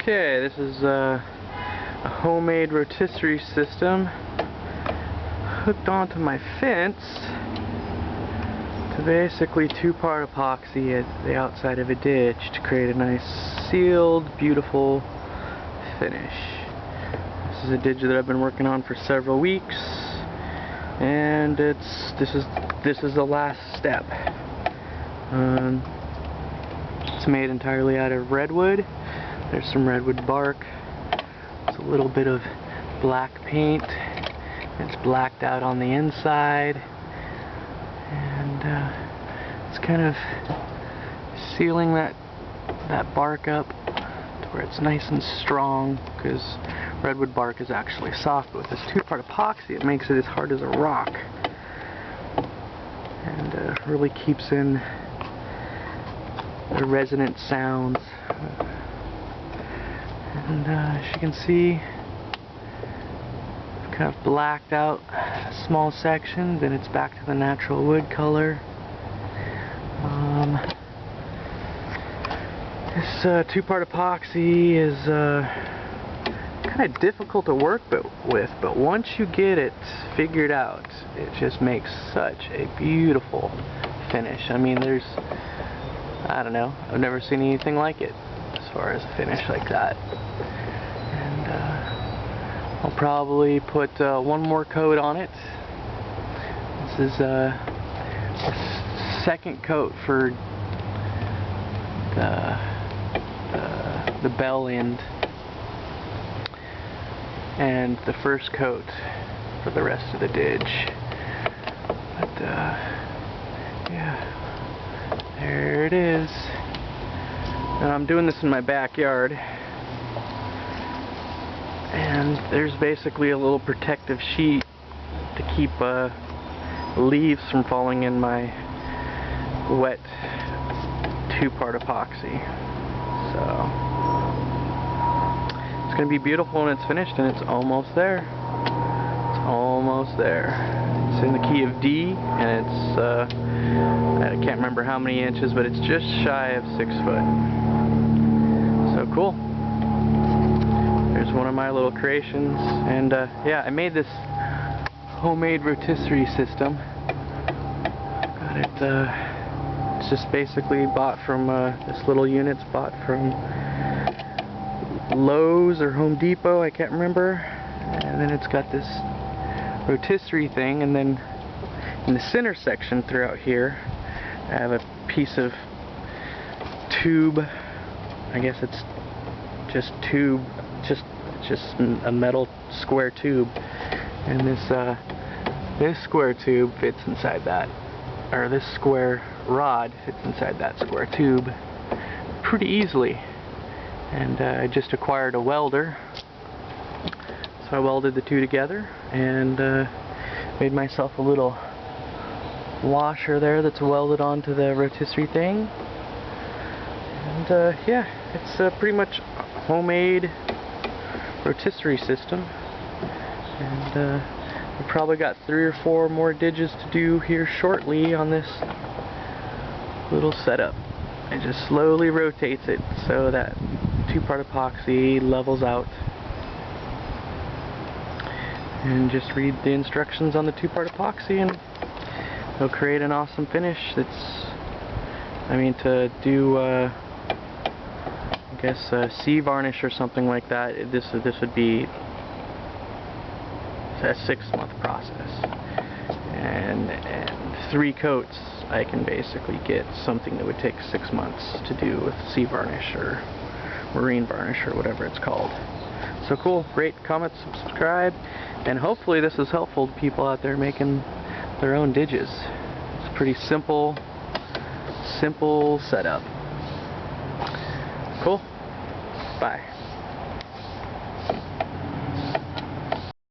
Okay, this is a homemade rotisserie system hooked onto my fence to basically two-part epoxy at the outside of a ditch to create a nice sealed, beautiful finish. This is a ditch that I've been working on for several weeks, and this is the last step. It's made entirely out of redwood. There's some redwood bark. There's a little bit of black paint. It's blacked out on the inside, and it's kind of sealing that bark up to where it's nice and strong, because redwood bark is actually soft, but with this two-part epoxy it makes it as hard as a rock, and really keeps in the resonant sounds. And as you can see, I've kind of blacked out a small section, then it's back to the natural wood color. This two-part epoxy is kind of difficult to work with, but once you get it figured out, it just makes such a beautiful finish. I mean, I don't know, I've never seen anything like it as far as a finish like that. And I'll probably put one more coat on it. This is a second coat for the bell end, and the first coat for the rest of the ditch. But yeah, there it is. And I'm doing this in my backyard, and there's basically a little protective sheet to keep leaves from falling in my wet two-part epoxy. So it's going to be beautiful when it's finished, and it's almost there. It's almost there. It's in the key of D, and it's I can't remember how many inches, but it's just shy of 6 foot. So cool. There's one of my little creations, and yeah, I made this homemade rotisserie system. Got it. It's just basically bought from this little unit's bought from Lowe's or Home Depot, I can't remember. And then it's got this rotisserie thing, and then in the center section throughout here I have a piece of tube. I guess it's just tube, just a metal square tube, and this square tube fits inside that, or this square rod fits inside that square tube pretty easily. And I just acquired a welder, so I welded the two together and made myself a little washer there that's welded onto the rotisserie thing. And yeah, it's pretty much a homemade rotisserie system, and we've probably got 3 or 4 more didges to do here shortly on this little setup. It just slowly rotates it so that two-part epoxy levels out, and just read the instructions on the two-part epoxy and it'll create an awesome finish. I mean, to do I guess sea varnish or something like that, this would be a 6-month process, and 3 coats I can basically get something that would take 6 months to do with sea varnish or marine varnish or whatever it's called. So cool. Rate, comment, subscribe, and hopefully this is helpful to people out there making their own didges. It's a pretty simple setup. Cool. Bye.